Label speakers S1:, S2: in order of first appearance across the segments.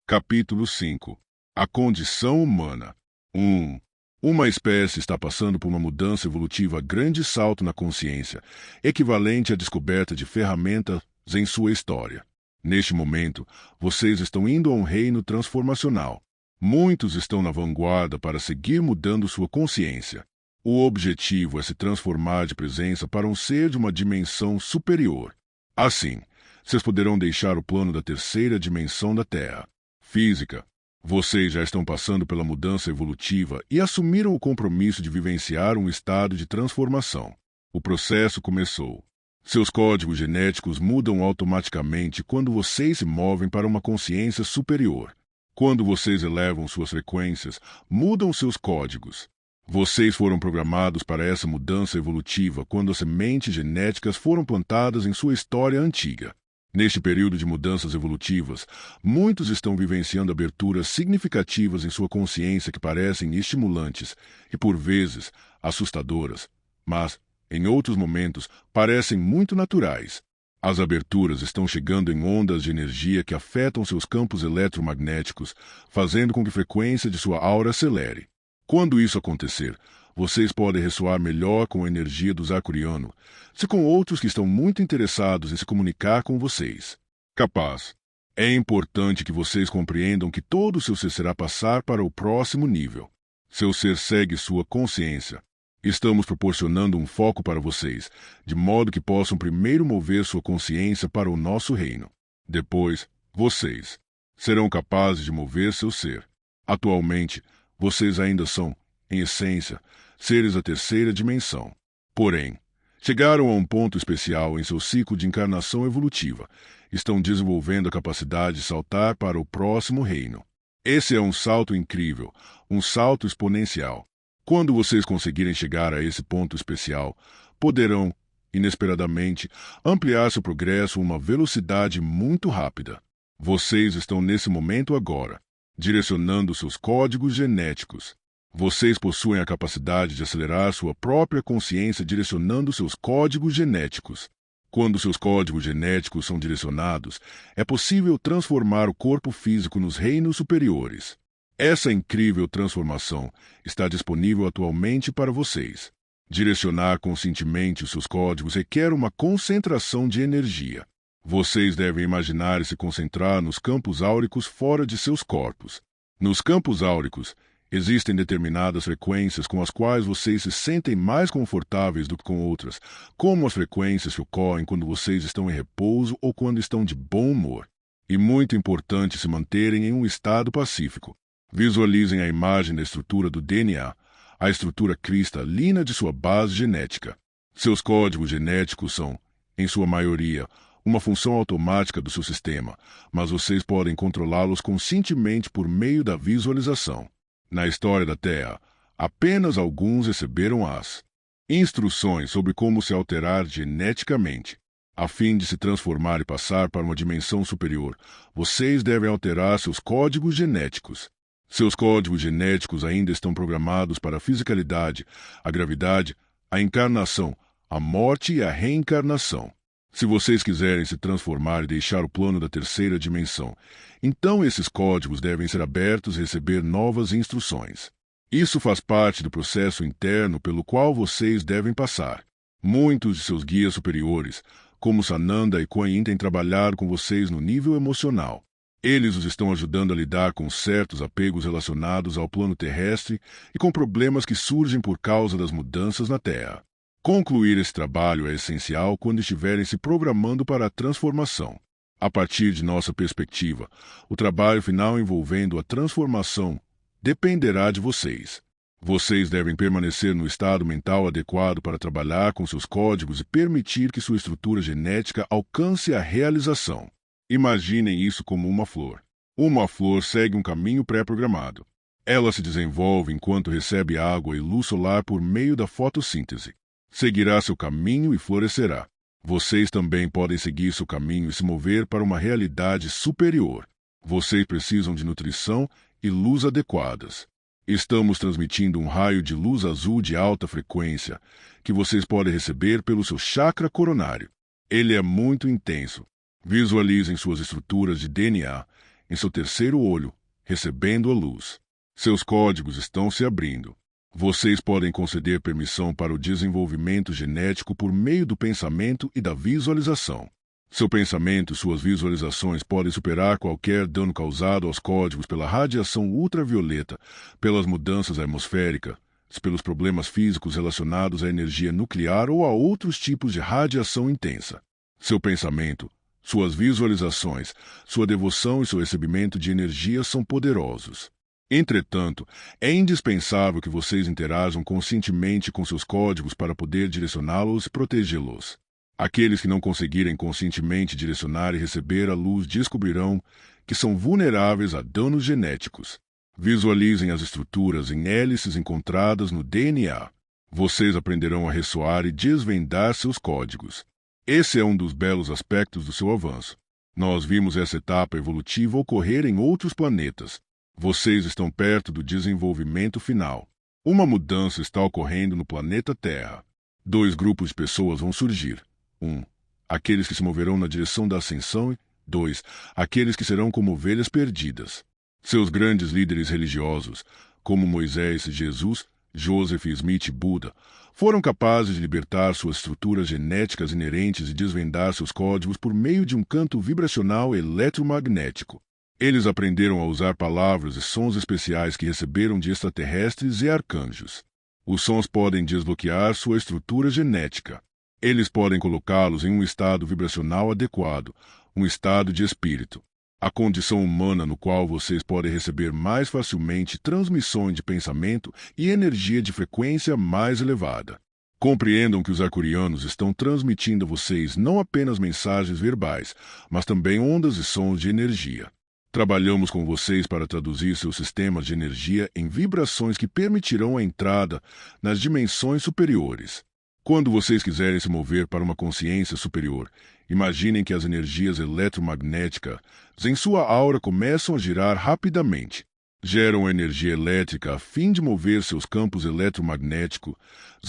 S1: Capítulo 5. A condição humana. 1. Uma espécie está passando por uma mudança evolutiva a grande salto na consciência, equivalente à descoberta de ferramentas em sua história. Neste momento, vocês estão indo a um reino transformacional. Muitos estão na vanguarda para seguir mudando sua consciência. O objetivo é se transformar de presença para um ser de uma dimensão superior. Assim, vocês poderão deixar o plano da terceira dimensão da Terra. Física. Vocês já estão passando pela mudança evolutiva e assumiram o compromisso de vivenciar um estado de transformação. O processo começou. Seus códigos genéticos mudam automaticamente quando vocês se movem para uma consciência superior. Quando vocês elevam suas frequências, mudam seus códigos. Vocês foram programados para essa mudança evolutiva quando as sementes genéticas foram plantadas em sua história antiga. Neste período de mudanças evolutivas, muitos estão vivenciando aberturas significativas em sua consciência que parecem estimulantes e, por vezes, assustadoras, mas, em outros momentos, parecem muito naturais. As aberturas estão chegando em ondas de energia que afetam seus campos eletromagnéticos, fazendo com que a frequência de sua aura acelere. Quando isso acontecer, vocês podem ressoar melhor com a energia do Zakuriano, se com outros que estão muito interessados em se comunicar com vocês. Capaz. É importante que vocês compreendam que todo o seu ser será passar para o próximo nível. Seu ser segue sua consciência. Estamos proporcionando um foco para vocês, de modo que possam primeiro mover sua consciência para o nosso reino. Depois, vocês serão capazes de mover seu ser. Atualmente, vocês ainda são, em essência, seres da terceira dimensão. Porém, chegaram a um ponto especial em seu ciclo de encarnação evolutiva. Estão desenvolvendo a capacidade de saltar para o próximo reino. Esse é um salto incrível, um salto exponencial. Quando vocês conseguirem chegar a esse ponto especial, poderão, inesperadamente, ampliar seu progresso a uma velocidade muito rápida. Vocês estão nesse momento agora, direcionando seus códigos genéticos. Vocês possuem a capacidade de acelerar sua própria consciência direcionando seus códigos genéticos. Quando seus códigos genéticos são direcionados, é possível transformar o corpo físico nos reinos superiores. Essa incrível transformação está disponível atualmente para vocês. Direcionar conscientemente os seus códigos requer uma concentração de energia. Vocês devem imaginar e se concentrar nos campos áuricos fora de seus corpos. Nos campos áuricos, existem determinadas frequências com as quais vocês se sentem mais confortáveis do que com outras, como as frequências que ocorrem quando vocês estão em repouso ou quando estão de bom humor. E muito importante se manterem em um estado pacífico. Visualizem a imagem da estrutura do DNA, a estrutura cristalina de sua base genética. Seus códigos genéticos são, em sua maioria, uma função automática do seu sistema, mas vocês podem controlá-los conscientemente por meio da visualização. Na história da Terra, apenas alguns receberam as instruções sobre como se alterar geneticamente. A fim de se transformar e passar para uma dimensão superior, vocês devem alterar seus códigos genéticos. Seus códigos genéticos ainda estão programados para a fisicalidade, a gravidade, a encarnação, a morte e a reencarnação. Se vocês quiserem se transformar e deixar o plano da terceira dimensão, então esses códigos devem ser abertos e receber novas instruções. Isso faz parte do processo interno pelo qual vocês devem passar. Muitos de seus guias superiores, como Sananda e Kuan Yin, têm trabalhado com vocês no nível emocional. Eles os estão ajudando a lidar com certos apegos relacionados ao plano terrestre e com problemas que surgem por causa das mudanças na Terra. Concluir esse trabalho é essencial quando estiverem se programando para a transformação. A partir de nossa perspectiva, o trabalho final envolvendo a transformação dependerá de vocês. Vocês devem permanecer no estado mental adequado para trabalhar com seus códigos e permitir que sua estrutura genética alcance a realização. Imaginem isso como uma flor. Uma flor segue um caminho pré-programado. Ela se desenvolve enquanto recebe água e luz solar por meio da fotossíntese. Seguirá seu caminho e florescerá. Vocês também podem seguir seu caminho e se mover para uma realidade superior. Vocês precisam de nutrição e luz adequadas. Estamos transmitindo um raio de luz azul de alta frequência que vocês podem receber pelo seu chakra coronário. Ele é muito intenso. Visualizem suas estruturas de DNA em seu terceiro olho, recebendo a luz. Seus códigos estão se abrindo. Vocês podem conceder permissão para o desenvolvimento genético por meio do pensamento e da visualização. Seu pensamento e suas visualizações podem superar qualquer dano causado aos códigos pela radiação ultravioleta, pelas mudanças atmosféricas, pelos problemas físicos relacionados à energia nuclear ou a outros tipos de radiação intensa. Seu pensamento, suas visualizações, sua devoção e seu recebimento de energia são poderosos. Entretanto, é indispensável que vocês interajam conscientemente com seus códigos para poder direcioná-los e protegê-los. Aqueles que não conseguirem conscientemente direcionar e receber a luz descobrirão que são vulneráveis a danos genéticos. Visualizem as estruturas em hélices encontradas no DNA. Vocês aprenderão a ressoar e desvendar seus códigos. Esse é um dos belos aspectos do seu avanço. Nós vimos essa etapa evolutiva ocorrer em outros planetas. Vocês estão perto do desenvolvimento final. Uma mudança está ocorrendo no planeta Terra. 2 grupos de pessoas vão surgir. 1. Aqueles que se moverão na direção da ascensão e 2. Aqueles que serão como ovelhas perdidas. Seus grandes líderes religiosos, como Moisés, Jesus, Joseph Smith e Buda, foram capazes de libertar suas estruturas genéticas inerentes e desvendar seus códigos por meio de um campo vibracional eletromagnético. Eles aprenderam a usar palavras e sons especiais que receberam de extraterrestres e arcanjos. Os sons podem desbloquear sua estrutura genética. Eles podem colocá-los em um estado vibracional adequado, um estado de espírito. A condição humana no qual vocês podem receber mais facilmente transmissões de pensamento e energia de frequência mais elevada. Compreendam que os arcurianos estão transmitindo a vocês não apenas mensagens verbais, mas também ondas e sons de energia. Trabalhamos com vocês para traduzir seus sistemas de energia em vibrações que permitirão a entrada nas dimensões superiores. Quando vocês quiserem se mover para uma consciência superior, imaginem que as energias eletromagnéticas em sua aura começam a girar rapidamente. Geram energia elétrica a fim de mover seus campos eletromagnéticos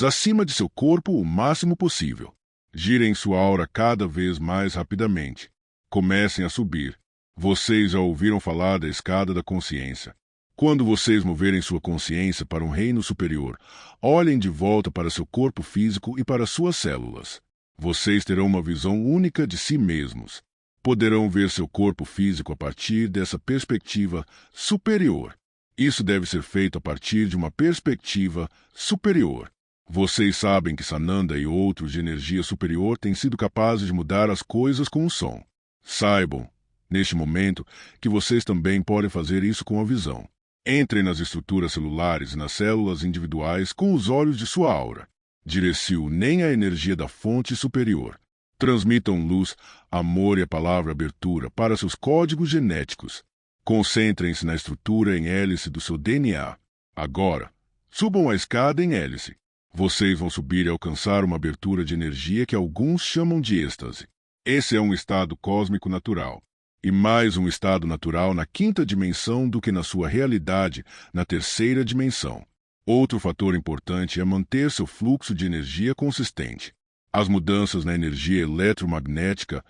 S1: acima de seu corpo o máximo possível. Girem sua aura cada vez mais rapidamente. Comecem a subir. Vocês já ouviram falar da escada da consciência. Quando vocês moverem sua consciência para um reino superior, olhem de volta para seu corpo físico e para suas células. Vocês terão uma visão única de si mesmos. Poderão ver seu corpo físico a partir dessa perspectiva superior. Isso deve ser feito a partir de uma perspectiva superior. Vocês sabem que Sananda e outros de energia superior têm sido capazes de mudar as coisas com o som. Saibam, neste momento, que vocês também podem fazer isso com a visão. Entrem nas estruturas celulares e nas células individuais com os olhos de sua aura. Direcionem a energia da fonte superior. Transmitam luz, amor e a palavra abertura para seus códigos genéticos. Concentrem-se na estrutura em hélice do seu DNA. Agora, subam a escada em hélice. Vocês vão subir e alcançar uma abertura de energia que alguns chamam de êxtase. Esse é um estado cósmico natural. E mais um estado natural na 5ª dimensão do que na sua realidade na 3ª dimensão. Outro fator importante é manter seu fluxo de energia consistente. As mudanças na energia eletromagnética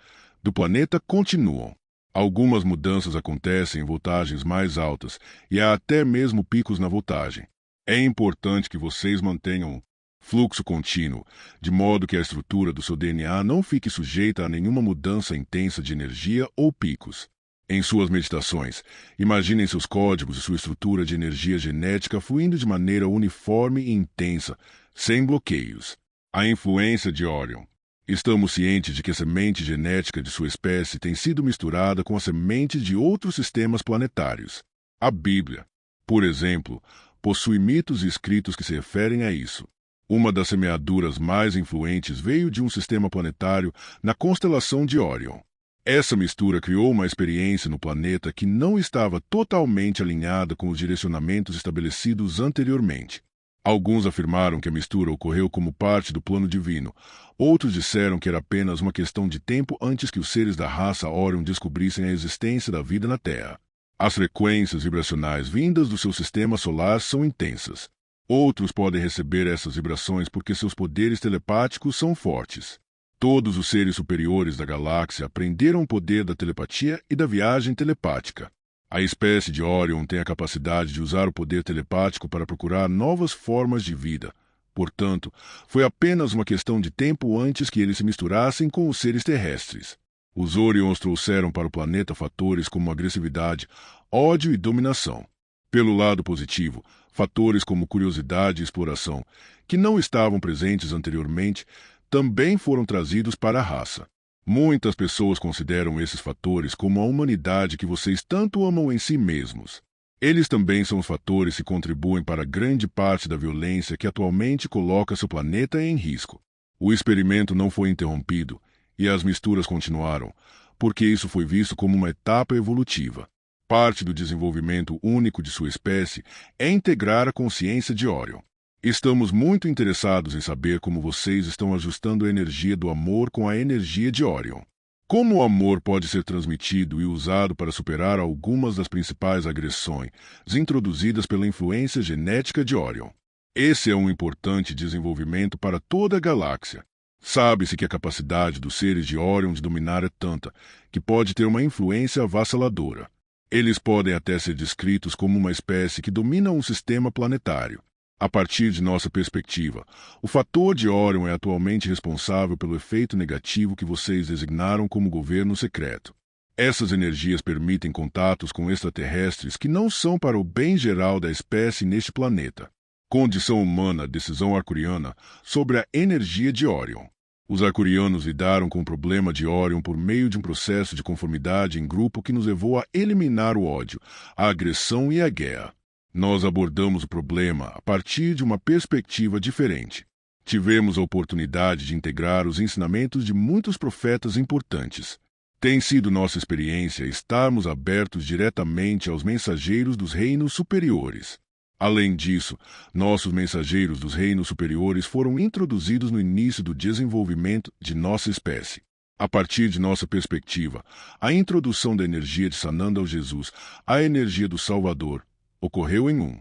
S1: do planeta continuam. Algumas mudanças acontecem em voltagens mais altas e há até mesmo picos na voltagem. É importante que vocês mantenham fluxo contínuo, de modo que a estrutura do seu DNA não fique sujeita a nenhuma mudança intensa de energia ou picos. Em suas meditações, imaginem seus códigos e sua estrutura de energia genética fluindo de maneira uniforme e intensa, sem bloqueios. A influência de Orion. Estamos cientes de que a semente genética de sua espécie tem sido misturada com a semente de outros sistemas planetários. A Bíblia, por exemplo, possui mitos e escritos que se referem a isso. Uma das semeaduras mais influentes veio de um sistema planetário na constelação de Orion. Essa mistura criou uma experiência no planeta que não estava totalmente alinhada com os direcionamentos estabelecidos anteriormente. Alguns afirmaram que a mistura ocorreu como parte do plano divino. Outros disseram que era apenas uma questão de tempo antes que os seres da raça Orion descobrissem a existência da vida na Terra. As frequências vibracionais vindas do seu sistema solar são intensas. Outros podem receber essas vibrações porque seus poderes telepáticos são fortes. Todos os seres superiores da galáxia aprenderam o poder da telepatia e da viagem telepática. A espécie de Orion tem a capacidade de usar o poder telepático para procurar novas formas de vida. Portanto, foi apenas uma questão de tempo antes que eles se misturassem com os seres terrestres. Os Orions trouxeram para o planeta fatores como agressividade, ódio e dominação. Pelo lado positivo, fatores como curiosidade e exploração, que não estavam presentes anteriormente, também foram trazidos para a raça. Muitas pessoas consideram esses fatores como a humanidade que vocês tanto amam em si mesmos. Eles também são os fatores que contribuem para grande parte da violência que atualmente coloca seu planeta em risco. O experimento não foi interrompido e as misturas continuaram, porque isso foi visto como uma etapa evolutiva. Parte do desenvolvimento único de sua espécie é integrar a consciência de Orion. Estamos muito interessados em saber como vocês estão ajustando a energia do amor com a energia de Orion. Como o amor pode ser transmitido e usado para superar algumas das principais agressões introduzidas pela influência genética de Orion. Esse é um importante desenvolvimento para toda a galáxia. Sabe-se que a capacidade dos seres de Orion de dominar é tanta que pode ter uma influência avassaladora. Eles podem até ser descritos como uma espécie que domina um sistema planetário. A partir de nossa perspectiva, o fator de Orion é atualmente responsável pelo efeito negativo que vocês designaram como governo secreto. Essas energias permitem contatos com extraterrestres que não são para o bem geral da espécie neste planeta. Condição humana, decisão arcuriana, sobre a energia de Orion. Os arcurianos lidaram com o problema de Orion por meio de um processo de conformidade em grupo que nos levou a eliminar o ódio, a agressão e a guerra. Nós abordamos o problema a partir de uma perspectiva diferente. Tivemos a oportunidade de integrar os ensinamentos de muitos profetas importantes. Tem sido nossa experiência estarmos abertos diretamente aos mensageiros dos reinos superiores. Além disso, nossos mensageiros dos reinos superiores foram introduzidos no início do desenvolvimento de nossa espécie. A partir de nossa perspectiva, a introdução da energia de Sananda ao Jesus, a energia do Salvador, ocorreu em um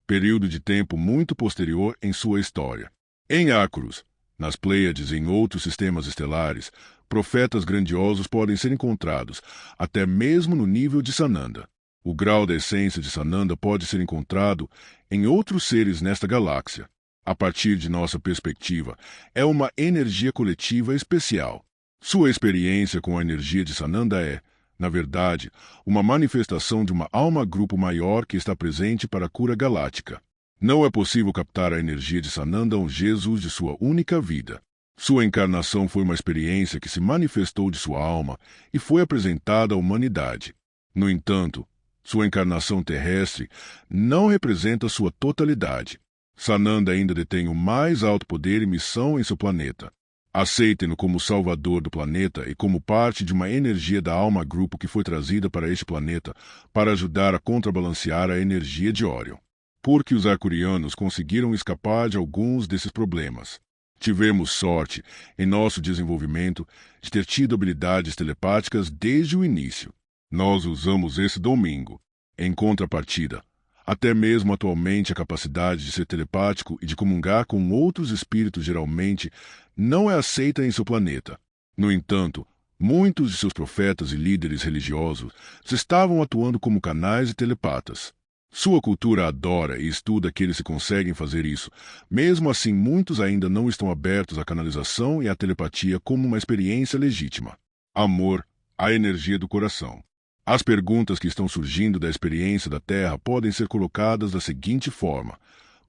S1: período de tempo muito posterior em sua história. Em Acuros, nas Pleiades e em outros sistemas estelares, profetas grandiosos podem ser encontrados, até mesmo no nível de Sananda. O grau da essência de Sananda pode ser encontrado em outros seres nesta galáxia. A partir de nossa perspectiva, é uma energia coletiva especial. Sua experiência com a energia de Sananda é, na verdade, uma manifestação de uma alma-grupo maior que está presente para a cura galáctica. Não é possível captar a energia de Sananda ao Jesus de sua única vida. Sua encarnação foi uma experiência que se manifestou de sua alma e foi apresentada à humanidade. No entanto, sua encarnação terrestre não representa sua totalidade. Sananda ainda detém o mais alto poder e missão em seu planeta. Aceitem-no como salvador do planeta e como parte de uma energia da alma-grupo que foi trazida para este planeta para ajudar a contrabalancear a energia de Orion. Porque os arcurianos conseguiram escapar de alguns desses problemas. Tivemos sorte, em nosso desenvolvimento, de ter tido habilidades telepáticas desde o início. Nós usamos esse domingo. Em contrapartida, até mesmo atualmente a capacidade de ser telepático e de comungar com outros espíritos geralmente não é aceita em seu planeta. No entanto, muitos de seus profetas e líderes religiosos estavam atuando como canais e telepatas. Sua cultura adora e estuda que eles se conseguem fazer isso. Mesmo assim, muitos ainda não estão abertos à canalização e à telepatia como uma experiência legítima. Amor, a energia do coração. As perguntas que estão surgindo da experiência da Terra podem ser colocadas da seguinte forma: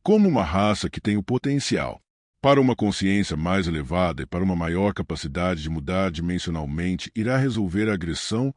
S1: como uma raça que tem o potencial para uma consciência mais elevada e para uma maior capacidade de mudar dimensionalmente irá resolver a agressão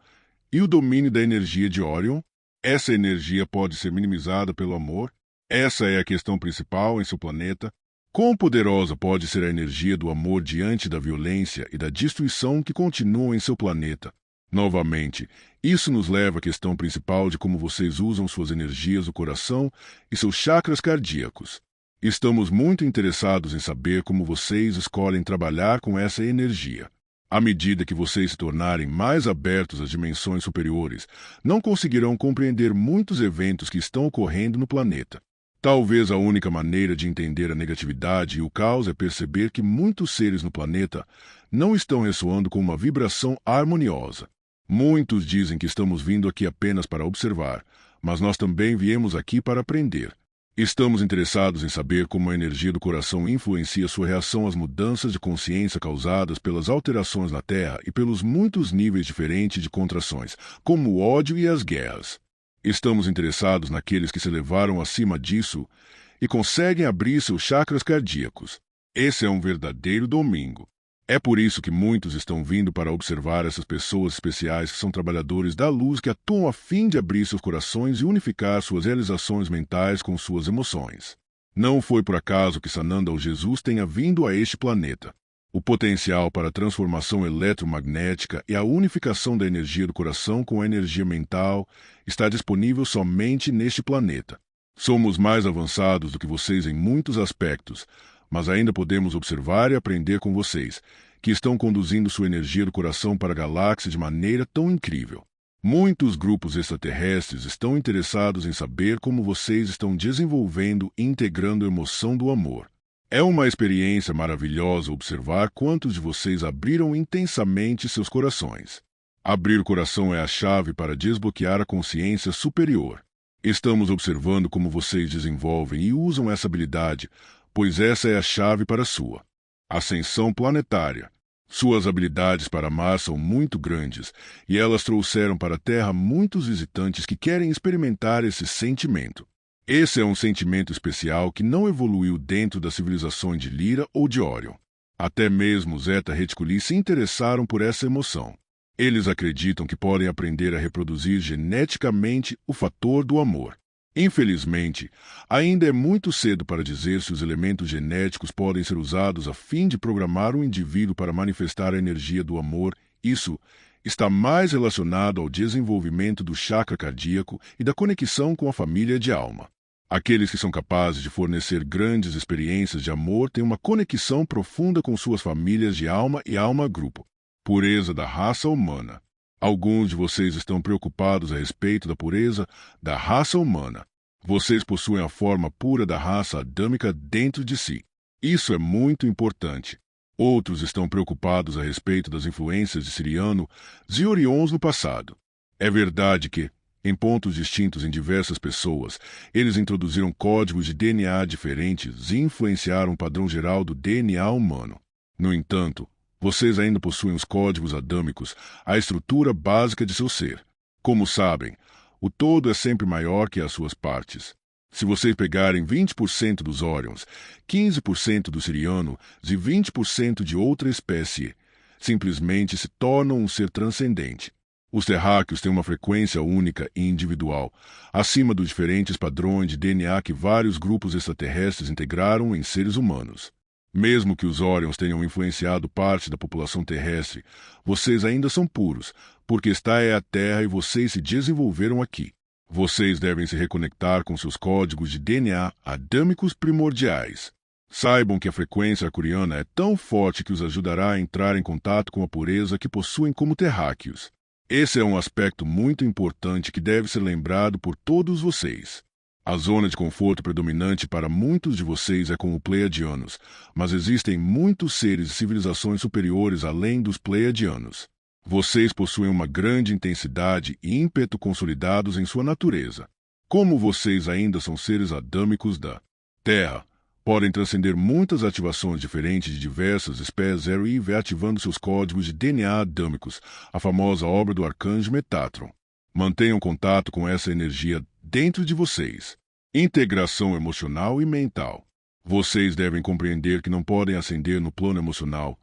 S1: e o domínio da energia de Orion? Essa energia pode ser minimizada pelo amor? Essa é a questão principal em seu planeta. Quão poderosa pode ser a energia do amor diante da violência e da destruição que continuam em seu planeta? Novamente, isso nos leva à questão principal de como vocês usam suas energias do coração e seus chakras cardíacos. Estamos muito interessados em saber como vocês escolhem trabalhar com essa energia. À medida que vocês se tornarem mais abertos às dimensões superiores, não conseguirão compreender muitos eventos que estão ocorrendo no planeta. Talvez a única maneira de entender a negatividade e o caos é perceber que muitos seres no planeta não estão ressoando com uma vibração harmoniosa. Muitos dizem que estamos vindo aqui apenas para observar, mas nós também viemos aqui para aprender. Estamos interessados em saber como a energia do coração influencia sua reação às mudanças de consciência causadas pelas alterações na Terra e pelos muitos níveis diferentes de contrações, como o ódio e as guerras. Estamos interessados naqueles que se elevaram acima disso e conseguem abrir seus chakras cardíacos. Esse é um verdadeiro domingo. É por isso que muitos estão vindo para observar essas pessoas especiais que são trabalhadores da luz que atuam a fim de abrir seus corações e unificar suas realizações mentais com suas emoções. Não foi por acaso que Sananda ou Jesus tenha vindo a este planeta. O potencial para a transformação eletromagnética e a unificação da energia do coração com a energia mental está disponível somente neste planeta. Somos mais avançados do que vocês em muitos aspectos, mas ainda podemos observar e aprender com vocês, que estão conduzindo sua energia do coração para a galáxia de maneira tão incrível. Muitos grupos extraterrestres estão interessados em saber como vocês estão desenvolvendo e integrando a emoção do amor. É uma experiência maravilhosa observar quantos de vocês abriram intensamente seus corações. Abrir o coração é a chave para desbloquear a consciência superior. Estamos observando como vocês desenvolvem e usam essa habilidade, pois essa é a chave para a sua ascensão planetária. Suas habilidades para amar são muito grandes e elas trouxeram para a Terra muitos visitantes que querem experimentar esse sentimento. Esse é um sentimento especial que não evoluiu dentro das civilizações de Lyra ou de Orion. Até mesmo Zeta Reticuli se interessaram por essa emoção. Eles acreditam que podem aprender a reproduzir geneticamente o fator do amor. Infelizmente, ainda é muito cedo para dizer se os elementos genéticos podem ser usados a fim de programar um indivíduo para manifestar a energia do amor. Isso está mais relacionado ao desenvolvimento do chakra cardíaco e da conexão com a família de alma. Aqueles que são capazes de fornecer grandes experiências de amor têm uma conexão profunda com suas famílias de alma e alma-grupo. Pureza da raça humana. Alguns de vocês estão preocupados a respeito da pureza da raça humana. Vocês possuem a forma pura da raça adâmica dentro de si. Isso é muito importante. Outros estão preocupados a respeito das influências de Siriano e Orions no passado. É verdade que, em pontos distintos em diversas pessoas, eles introduziram códigos de DNA diferentes e influenciaram o padrão geral do DNA humano. No entanto, vocês ainda possuem os códigos adâmicos, a estrutura básica de seu ser. Como sabem, o todo é sempre maior que as suas partes. Se vocês pegarem 20% dos Orions, 15% do Siriano e 20% de outra espécie, simplesmente se tornam um ser transcendente. Os terráqueos têm uma frequência única e individual, acima dos diferentes padrões de DNA que vários grupos extraterrestres integraram em seres humanos. Mesmo que os Orions tenham influenciado parte da população terrestre, vocês ainda são puros, porque esta é a Terra e vocês se desenvolveram aqui. Vocês devem se reconectar com seus códigos de DNA adâmicos primordiais. Saibam que a frequência arcuriana é tão forte que os ajudará a entrar em contato com a pureza que possuem como terráqueos. Esse é um aspecto muito importante que deve ser lembrado por todos vocês. A zona de conforto predominante para muitos de vocês é com o Pleiadianos, mas existem muitos seres e civilizações superiores além dos Pleiadianos. Vocês possuem uma grande intensidade e ímpeto consolidados em sua natureza. Como vocês ainda são seres adâmicos da Terra, podem transcender muitas ativações diferentes de diversas espécies e ativando seus códigos de DNA adâmicos, a famosa obra do arcanjo Metatron. Mantenham contato com essa energia dentro de vocês. Integração emocional e mental. Vocês devem compreender que não podem ascender no plano emocional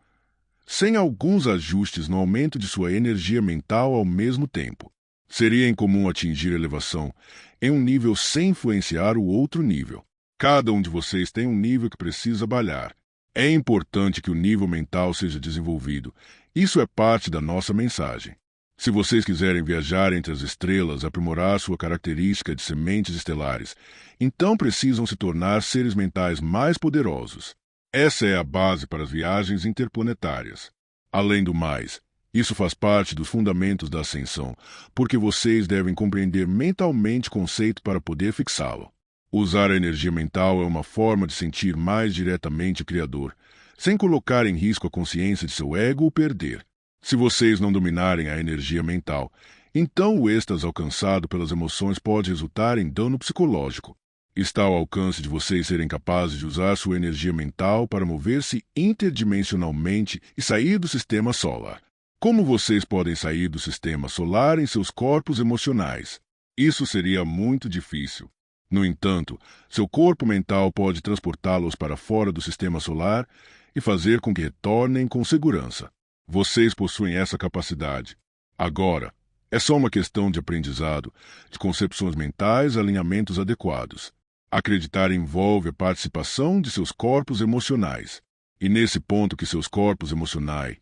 S1: sem alguns ajustes no aumento de sua energia mental ao mesmo tempo. Seria incomum atingir elevação em um nível sem influenciar o outro nível. Cada um de vocês tem um nível que precisa balhar. É importante que o nível mental seja desenvolvido. Isso é parte da nossa mensagem. Se vocês quiserem viajar entre as estrelas, aprimorar sua característica de sementes estelares, então precisam se tornar seres mentais mais poderosos. Essa é a base para as viagens interplanetárias. Além do mais, isso faz parte dos fundamentos da ascensão, porque vocês devem compreender mentalmente o conceito para poder fixá-lo. Usar a energia mental é uma forma de sentir mais diretamente o Criador, sem colocar em risco a consciência de seu ego ou perder. Se vocês não dominarem a energia mental, então o êxtase alcançado pelas emoções pode resultar em dano psicológico. Está ao alcance de vocês serem capazes de usar sua energia mental para mover-se interdimensionalmente e sair do sistema solar. Como vocês podem sair do sistema solar em seus corpos emocionais? Isso seria muito difícil. No entanto, seu corpo mental pode transportá-los para fora do sistema solar e fazer com que retornem com segurança. Vocês possuem essa capacidade. Agora, é só uma questão de aprendizado, de concepções mentais, alinhamentos adequados. Acreditar envolve a participação de seus corpos emocionais. E nesse ponto que seus corpos emocionais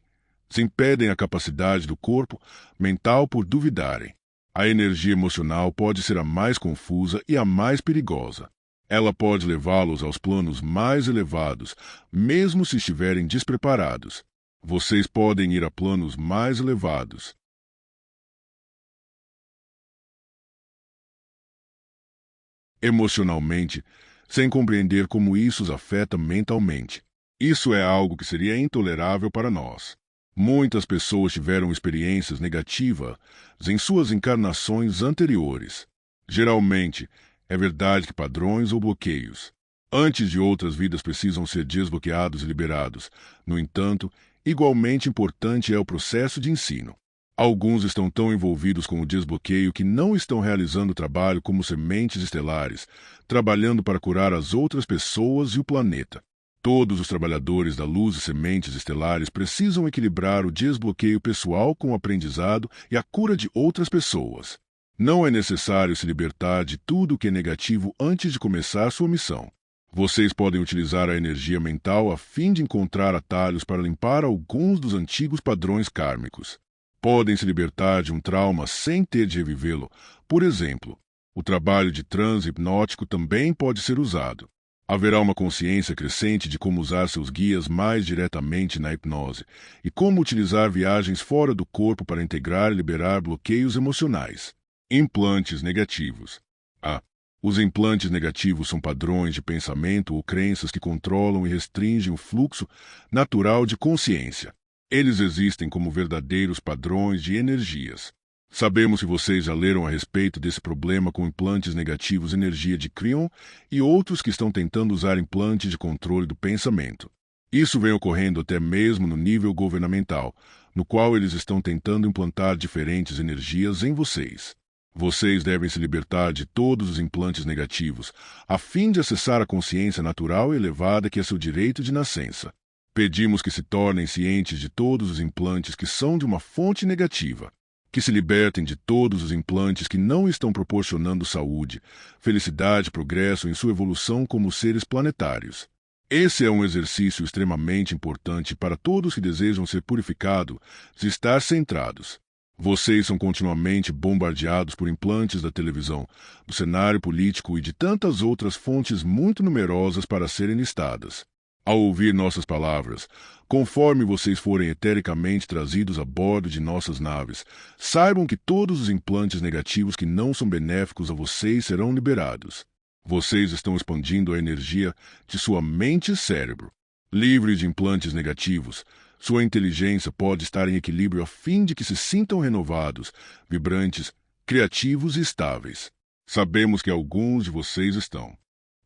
S1: impedem a capacidade do corpo mental por duvidarem. A energia emocional pode ser a mais confusa e a mais perigosa. Ela pode levá-los aos planos mais elevados, mesmo se estiverem despreparados. Vocês podem ir a planos mais elevados. Emocionalmente, sem compreender como isso os afeta mentalmente. Isso é algo que seria intolerável para nós. Muitas pessoas tiveram experiências negativas em suas encarnações anteriores. Geralmente, é verdade que padrões ou bloqueios antes de outras vidas precisam ser desbloqueados e liberados. No entanto, igualmente importante é o processo de ensino. Alguns estão tão envolvidos com o desbloqueio que não estão realizando o trabalho como sementes estelares, trabalhando para curar as outras pessoas e o planeta. Todos os trabalhadores da luz e sementes estelares precisam equilibrar o desbloqueio pessoal com o aprendizado e a cura de outras pessoas. Não é necessário se libertar de tudo o que é negativo antes de começar sua missão. Vocês podem utilizar a energia mental a fim de encontrar atalhos para limpar alguns dos antigos padrões kármicos. Podem se libertar de um trauma sem ter de revivê-lo. Por exemplo, o trabalho de transe hipnótico também pode ser usado. Haverá uma consciência crescente de como usar seus guias mais diretamente na hipnose e como utilizar viagens fora do corpo para integrar e liberar bloqueios emocionais. Implantes negativos. Os implantes negativos são padrões de pensamento ou crenças que controlam e restringem o fluxo natural de consciência. Eles existem como verdadeiros padrões de energias. Sabemos que vocês já leram a respeito desse problema com implantes negativos energia de Krion e outros que estão tentando usar implantes de controle do pensamento. Isso vem ocorrendo até mesmo no nível governamental, no qual eles estão tentando implantar diferentes energias em vocês. Vocês devem se libertar de todos os implantes negativos, a fim de acessar a consciência natural e elevada que é seu direito de nascença. Pedimos que se tornem cientes de todos os implantes que são de uma fonte negativa, que se libertem de todos os implantes que não estão proporcionando saúde, felicidade e progresso em sua evolução como seres planetários. Esse é um exercício extremamente importante para todos que desejam ser purificados e estar centrados. Vocês são continuamente bombardeados por implantes da televisão, do cenário político e de tantas outras fontes muito numerosas para serem listadas. Ao ouvir nossas palavras, conforme vocês forem etericamente trazidos a bordo de nossas naves, saibam que todos os implantes negativos que não são benéficos a vocês serão liberados. Vocês estão expandindo a energia de sua mente e cérebro. Livre de implantes negativos, sua inteligência pode estar em equilíbrio a fim de que se sintam renovados, vibrantes, criativos e estáveis. Sabemos que alguns de vocês estão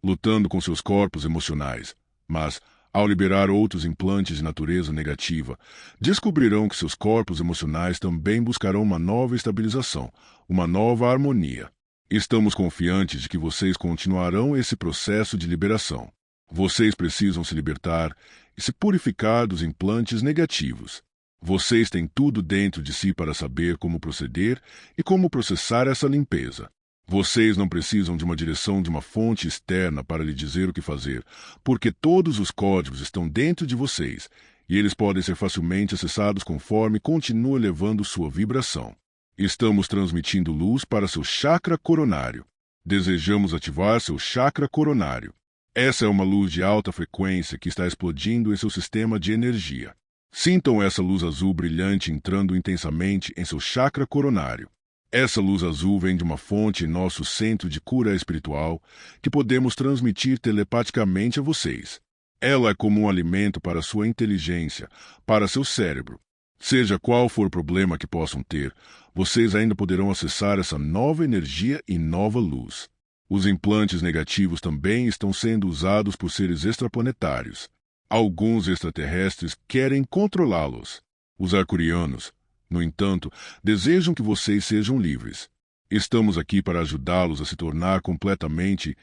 S1: lutando com seus corpos emocionais, mas, ao liberar outros implantes de natureza negativa, descobrirão que seus corpos emocionais também buscarão uma nova estabilização, uma nova harmonia. Estamos confiantes de que vocês continuarão esse processo de liberação. Vocês precisam se libertar e se purificar dos implantes negativos. Vocês têm tudo dentro de si para saber como proceder e como processar essa limpeza. Vocês não precisam de uma direção de uma fonte externa para lhe dizer o que fazer, porque todos os códigos estão dentro de vocês e eles podem ser facilmente acessados conforme continua elevando sua vibração. Estamos transmitindo luz para seu chakra coronário. Desejamos ativar seu chakra coronário. Essa é uma luz de alta frequência que está explodindo em seu sistema de energia. Sintam essa luz azul brilhante entrando intensamente em seu chakra coronário. Essa luz azul vem de uma fonte em nosso centro de cura espiritual que podemos transmitir telepaticamente a vocês. Ela é como um alimento para sua inteligência, para seu cérebro. Seja qual for o problema que possam ter, vocês ainda poderão acessar essa nova energia e nova luz. Os implantes negativos também estão sendo usados por seres extraplanetários. Alguns extraterrestres querem controlá-los. Os arcurianos, no entanto, desejam que vocês sejam livres. Estamos aqui para ajudá-los a se tornar completamente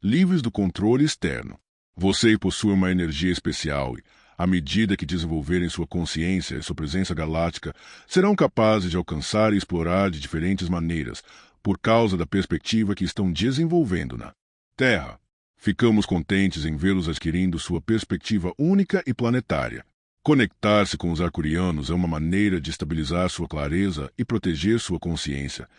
S1: livres do controle externo. Você possui uma energia especial e, à medida que desenvolverem sua consciência e sua presença galáctica, serão capazes de alcançar e explorar de diferentes maneiras, por causa da perspectiva que estão desenvolvendo na Terra. Ficamos contentes em vê-los adquirindo sua perspectiva única e planetária. Conectar-se com os arcurianos é uma maneira de estabilizar sua clareza e proteger sua consciência,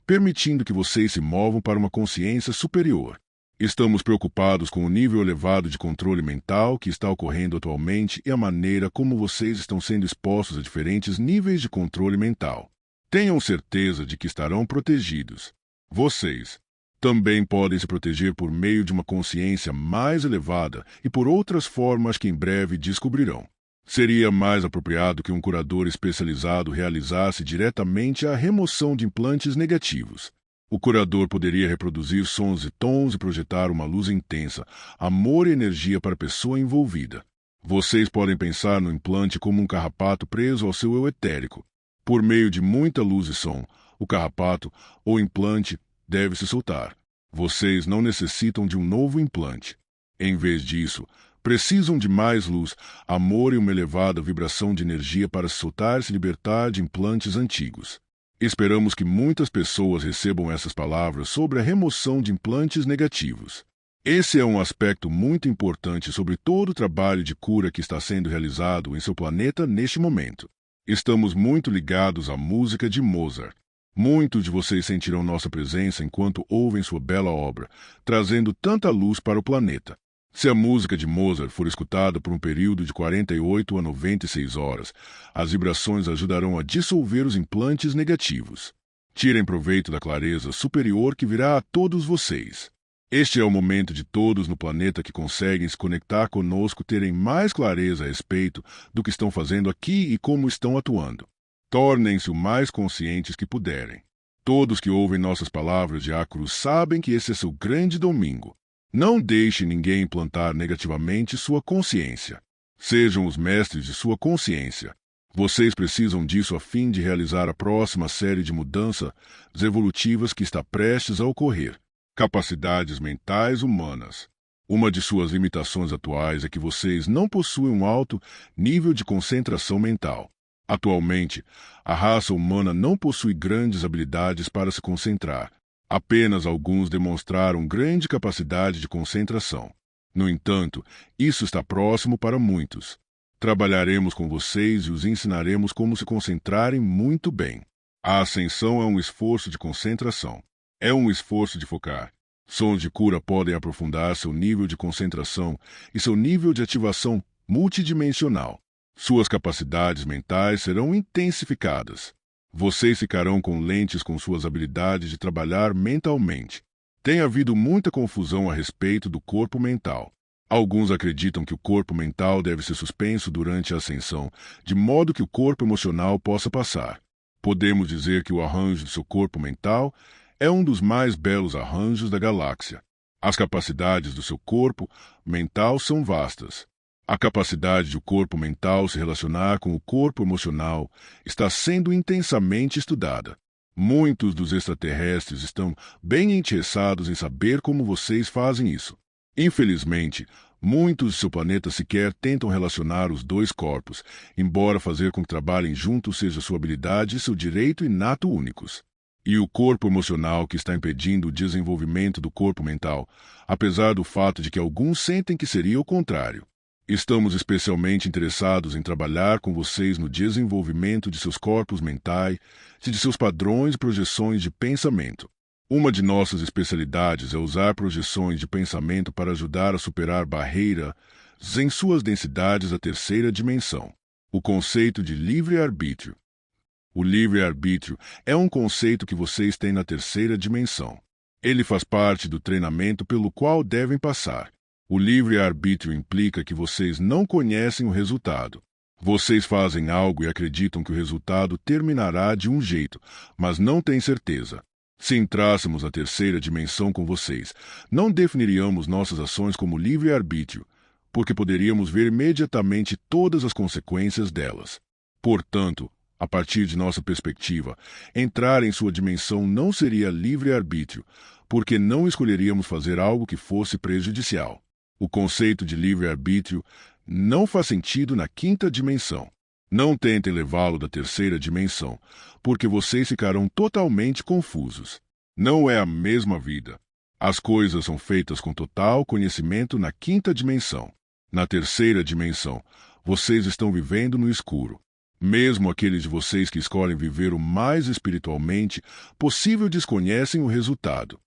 S1: permitindo que vocês se movam para uma consciência superior. Estamos preocupados com o nível elevado de controle mental que está ocorrendo atualmente e a maneira como vocês estão sendo expostos a diferentes níveis de controle mental. Tenham certeza de que estarão protegidos. Vocês também podem se proteger por meio de uma consciência mais elevada e por outras formas que em breve descobrirão. Seria mais apropriado que um curador especializado realizasse diretamente a remoção de implantes negativos. O curador poderia reproduzir sons e tons e projetar uma luz intensa, amor e energia para a pessoa envolvida. Vocês podem pensar no implante como um carrapato preso ao seu eu etérico. Por meio de muita luz e som, o carrapato, ou implante, deve se soltar. Vocês não necessitam de um novo implante. Em vez disso, precisam de mais luz, amor e uma elevada vibração de energia para se soltar e se libertar de implantes antigos. Esperamos que muitas pessoas recebam essas palavras sobre a remoção de implantes negativos. Esse é um aspecto muito importante sobre todo o trabalho de cura que está sendo realizado em seu planeta neste momento. Estamos muito ligados à música de Mozart. Muitos de vocês sentirão nossa presença enquanto ouvem sua bela obra, trazendo tanta luz para o planeta. Se a música de Mozart for escutada por um período de 48 a 96 horas, as vibrações ajudarão a dissolver os implantes negativos. Tirem proveito da clareza superior que virá a todos vocês. Este é o momento de todos no planeta que conseguem se conectar conosco terem mais clareza a respeito do que estão fazendo aqui e como estão atuando. Tornem-se o mais conscientes que puderem. Todos que ouvem nossas palavras de Acruz sabem que esse é seu grande domingo. Não deixe ninguém implantar negativamente sua consciência. Sejam os mestres de sua consciência. Vocês precisam disso a fim de realizar a próxima série de mudanças evolutivas que está prestes a ocorrer. Capacidades mentais humanas. Uma de suas limitações atuais é que vocês não possuem um alto nível de concentração mental. Atualmente, a raça humana não possui grandes habilidades para se concentrar. Apenas alguns demonstraram grande capacidade de concentração. No entanto, isso está próximo para muitos. Trabalharemos com vocês e os ensinaremos como se concentrarem muito bem. A ascensão é um esforço de concentração. É um esforço de focar. Sons de cura podem aprofundar seu nível de concentração e seu nível de ativação multidimensional. Suas capacidades mentais serão intensificadas. Vocês ficarão com lentes com suas habilidades de trabalhar mentalmente. Tem havido muita confusão a respeito do corpo mental. Alguns acreditam que o corpo mental deve ser suspenso durante a ascensão, de modo que o corpo emocional possa passar. Podemos dizer que o arranjo do seu corpo mental é um dos mais belos arranjos da galáxia. As capacidades do seu corpo mental são vastas. A capacidade do corpo mental se relacionar com o corpo emocional está sendo intensamente estudada. Muitos dos extraterrestres estão bem interessados em saber como vocês fazem isso. Infelizmente, muitos de seu planeta sequer tentam relacionar os dois corpos, embora fazer com que trabalhem juntos seja sua habilidade e seu direito inato únicos. E o corpo emocional que está impedindo o desenvolvimento do corpo mental, apesar do fato de que alguns sentem que seria o contrário. Estamos especialmente interessados em trabalhar com vocês no desenvolvimento de seus corpos mentais e de seus padrões e projeções de pensamento. Uma de nossas especialidades é usar projeções de pensamento para ajudar a superar barreiras em suas densidades da terceira dimensão. O conceito de livre-arbítrio. O livre-arbítrio é um conceito que vocês têm na terceira dimensão. Ele faz parte do treinamento pelo qual devem passar. O livre-arbítrio implica que vocês não conhecem o resultado. Vocês fazem algo e acreditam que o resultado terminará de um jeito, mas não têm certeza. Se entrássemos na terceira dimensão com vocês, não definiríamos nossas ações como livre-arbítrio, porque poderíamos ver imediatamente todas as consequências delas. Portanto, a partir de nossa perspectiva, entrar em sua dimensão não seria livre-arbítrio, porque não escolheríamos fazer algo que fosse prejudicial. O conceito de livre-arbítrio não faz sentido na quinta dimensão. Não tentem levá-lo da terceira dimensão, porque vocês ficarão totalmente confusos. Não é a mesma vida. As coisas são feitas com total conhecimento na quinta dimensão. Na terceira dimensão, vocês estão vivendo no escuro. Mesmo aqueles de vocês que escolhem viver o mais espiritualmente possível desconhecem o resultado.